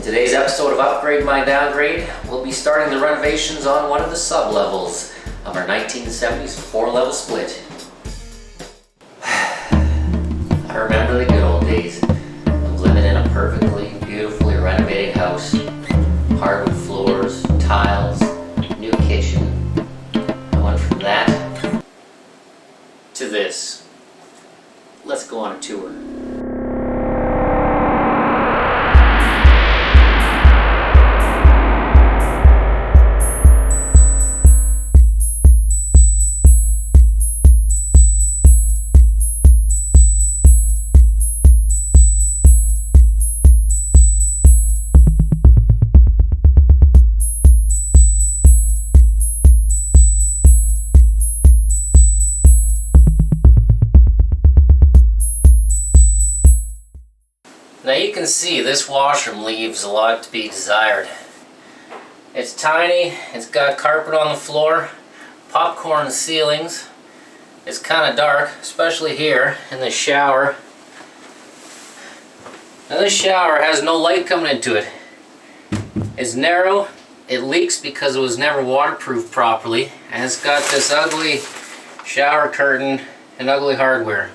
In today's episode of Upgrade My Downgrade, we'll be starting the renovations on one of the sub-levels of our 1970s 4-level split. I remember the good old days of living in a perfectly, beautifully renovated house. Hardwood floors, tiles, new kitchen. I went from that to this. Let's go on a tour. Now you can see this washroom leaves a lot to be desired. It's tiny, it's got carpet on the floor, popcorn ceilings. It's kind of dark, especially here in the shower. Now this shower has no light coming into it. It's narrow, it leaks because it was never waterproofed properly, and it's got this ugly shower curtain and ugly hardware.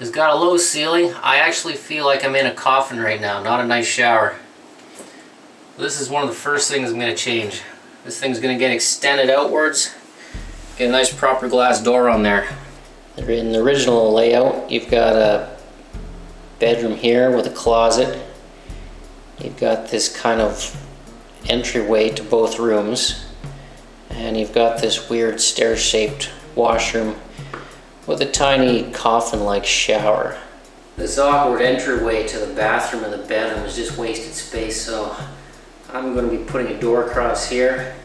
It's got a low ceiling. I actually feel like I'm in a coffin right now, not a nice shower. This is one of the first things I'm going to change. This thing's going to get extended outwards. Get a nice proper glass door on there. In the original layout, you've got a bedroom here with a closet. You've got this kind of entryway to both rooms. And you've got this weird stair-shaped washroom with a tiny coffin-like shower. This awkward entryway to the bathroom and the bedroom is just wasted space, so I'm going to be putting a door across here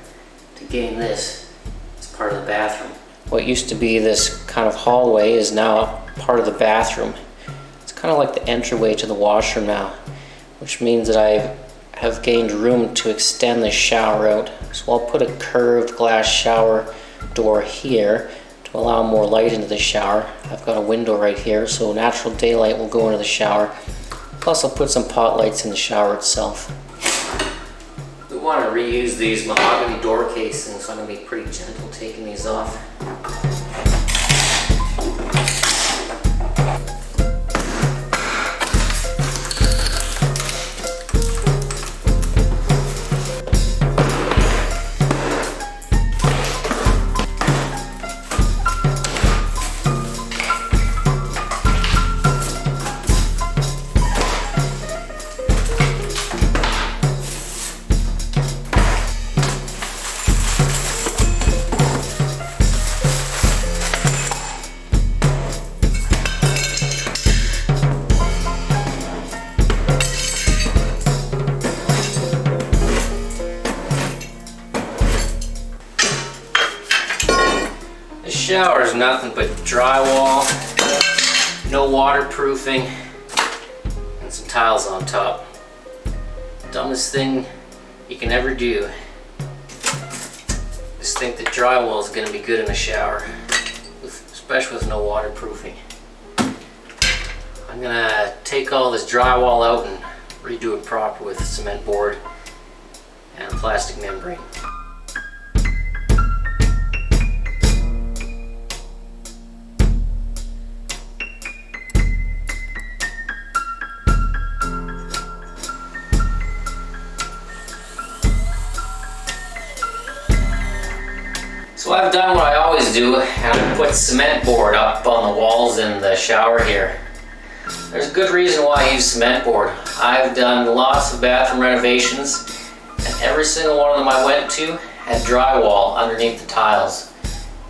to gain this as part of the bathroom. What used to be this kind of hallway is now part of the bathroom. It's kind of like the entryway to the washroom now, which means that I have gained room to extend the shower out. So I'll put a curved glass shower door here to allow more light into the shower. I've got a window right here, so natural daylight will go into the shower. Plus I'll put some pot lights in the shower itself. We want to reuse these mahogany door casings, so I'm going to be pretty gentle taking these off. The shower is nothing but drywall, no waterproofing, and some tiles on top. Dumbest thing you can ever do. Just think that drywall is going to be good in the shower, especially with no waterproofing. I'm going to take all this drywall out and redo it proper with cement board and plastic membrane. So I've done what I always do, and I put cement board up on the walls in the shower here. There's a good reason why I use cement board. I've done lots of bathroom renovations, and every single one of them I went to had drywall underneath the tiles.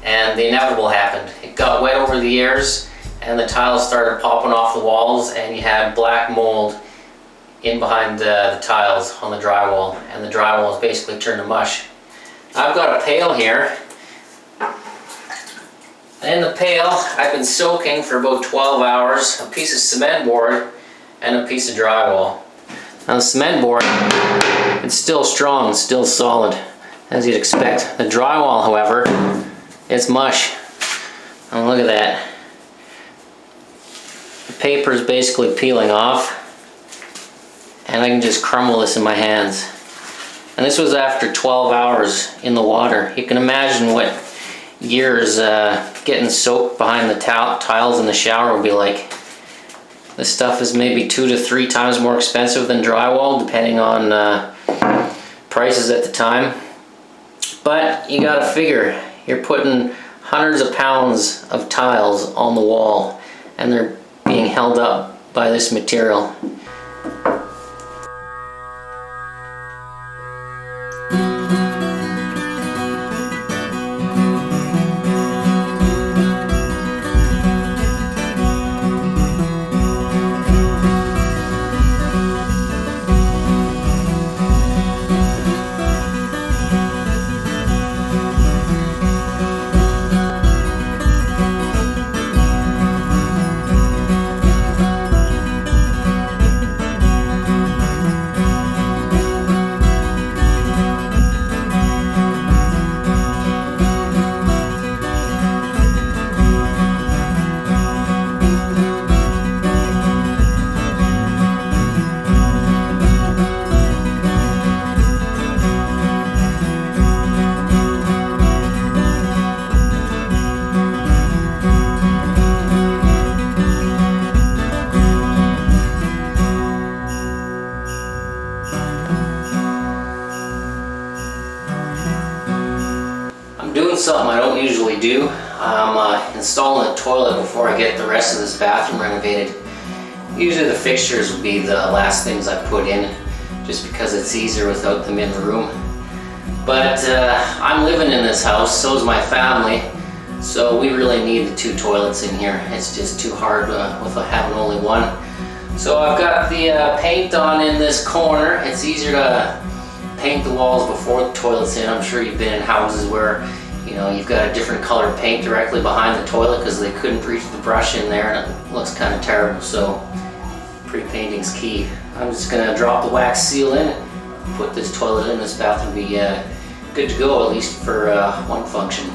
And the inevitable happened. It got wet over the years, and the tiles started popping off the walls, and you had black mold in behind the tiles on the drywall, and the drywall is basically turned to mush. I've got a pail here. And in the pail, I've been soaking for about 12 hours a piece of cement board and a piece of drywall. Now the cement board, it's still strong, still solid, as you'd expect. The drywall, however, it's mush. And look at that. The paper is basically peeling off. and I can just crumble this in my hands. And this was after 12 hours in the water. You can imagine what years getting soaked behind the tiles in the shower will be like. This stuff is maybe 2 to 3 times more expensive than drywall, depending on prices at the time. But you gotta figure, you're putting hundreds of pounds of tiles on the wall, and they're being held up by this material. Doing something I don't usually do. I'm installing a toilet before I get the rest of this bathroom renovated. Usually the fixtures would be the last things I put in, just because it's easier without them in the room. But I'm living in this house, so is my family, so we really need the 2 toilets in here. It's just too hard with having only one. So I've got the paint on in this corner. It's easier to paint the walls before the toilet's in. I'm sure you've been in houses where you've got a different color paint directly behind the toilet because they couldn't reach the brush in there, and it looks kind of terrible. So pre-painting's key. I'm just gonna drop the wax seal in, put this toilet in. This bathroom will be good to go, at least for one function.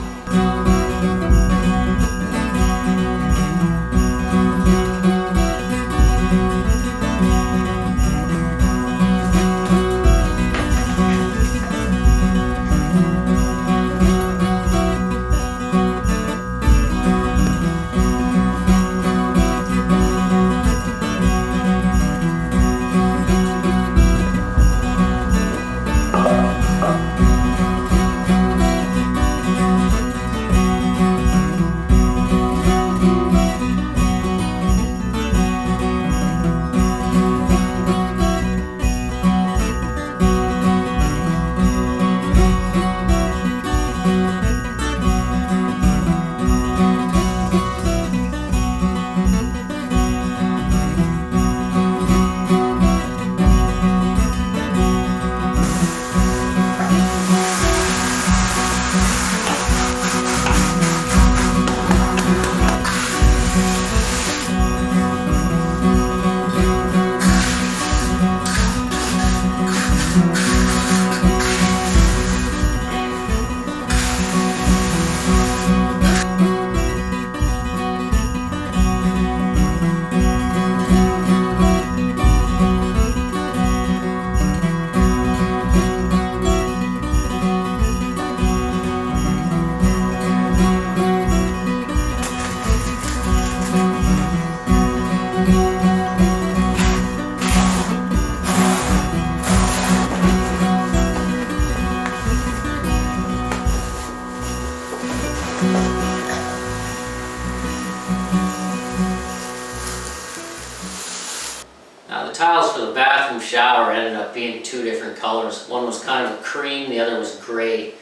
Now the tiles for the bathroom shower ended up being 2 different colors. One was kind of a cream, the other was gray.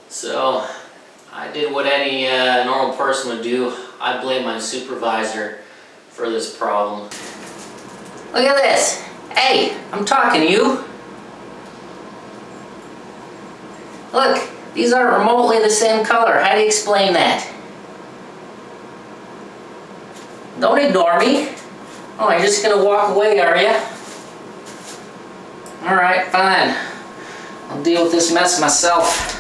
So I did what any normal person would do. I blame my supervisor for this problem. Look at this. Hey, I'm talking to you. Look, these aren't remotely the same color. How do you explain that? Don't ignore me. Oh, you're just gonna walk away, are you? Alright, fine. I'll deal with this mess myself.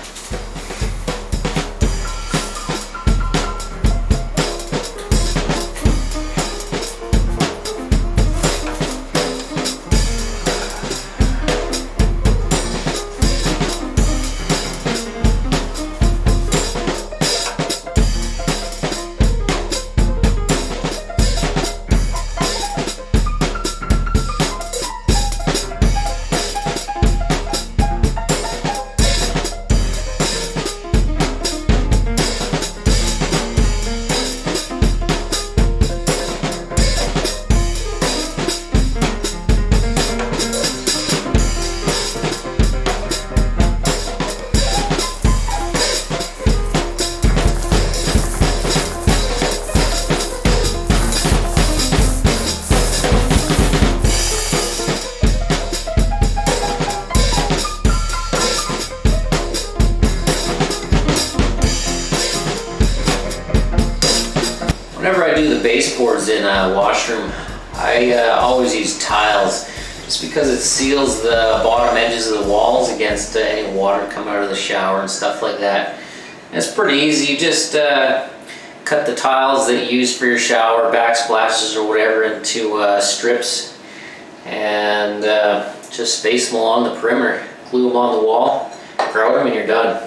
Whenever I do the baseboards in a washroom, I always use tiles, just because it seals the bottom edges of the walls against any water coming out of the shower and stuff like that. And it's pretty easy. You just cut the tiles that you use for your shower, backsplashes or whatever, into strips, and just space them along the perimeter. Glue them on the wall, grout them, and you're done.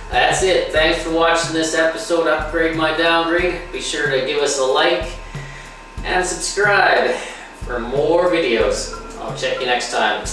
That's it. Thanks for watching this episode, Upgrade My Downgrade. Be sure to give us a like and subscribe for more videos. I'll check you next time.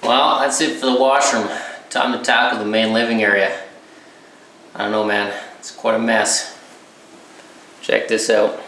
Well, that's it for the washroom. Time to tackle the main living area. I don't know, man. It's quite a mess. Check this out.